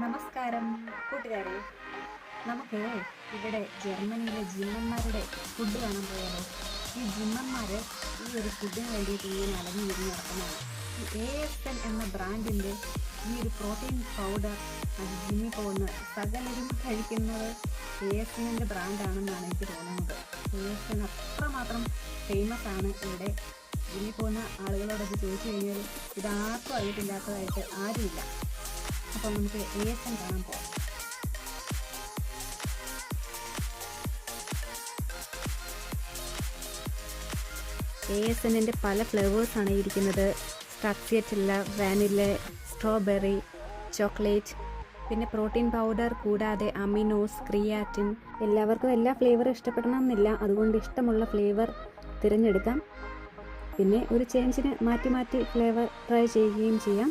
നമസ്കാരം കൂട്ടുകാരെ, നമുക്ക് ഇവിടെ ജർമ്മനിയിലെ ജിമ്മന്മാരുടെ ഫുഡ് കാണാൻ പോയാലോ? ഈ ജിമ്മന്മാർ ഈ ഒരു ഫുഡിന് വേണ്ടിയിട്ട് ഇങ്ങനെ അലഞ്ഞു തിരിഞ്ഞ് നടക്കുന്നതാണ്. ഈ ASN എന്ന ബ്രാൻഡിൻ്റെ ഈ ഒരു പ്രോട്ടീൻ പൗഡർ അത് ജിമ്മിൽ പോകുന്ന സകലരും കഴിക്കുന്നത് ASNൻ്റെ ബ്രാൻഡാണെന്നാണ് എനിക്ക് തോന്നുന്നത്. ASN അത്രമാത്രം ഫേമസ് ആണ്. ഇവിടെ ജിമ്മിൽ പോകുന്ന ആളുകളോടൊക്കെ ചോദിച്ചു കഴിഞ്ഞാൽ ഇതാർക്കും അറിയത്തില്ലാത്തതായിട്ട് ആരുമില്ല. അപ്പോൾ നമുക്ക് ASN കാണാൻ പോകാം. ASNൻ്റെ പല ഫ്ലേവേഴ്സാണ് ഇരിക്കുന്നത്. സ്ട്രക്ചേറ്റില്ല, വാനില, സ്ട്രോബെറി, ചോക്ലേറ്റ്, പിന്നെ പ്രോട്ടീൻ പൗഡർ കൂടാതെ അമിനോസ്, ക്രിയാറ്റിൻ. എല്ലാവർക്കും എല്ലാ ഫ്ലേവറും ഇഷ്ടപ്പെടണമെന്നില്ല, അതുകൊണ്ട് ഇഷ്ടമുള്ള ഫ്ലേവർ തിരഞ്ഞെടുക്കാം. പിന്നെ ഒരു ചേഞ്ചിന് മാറ്റി മാറ്റി ഫ്ലേവർ ട്രൈ ചെയ്യുകയും ചെയ്യാം.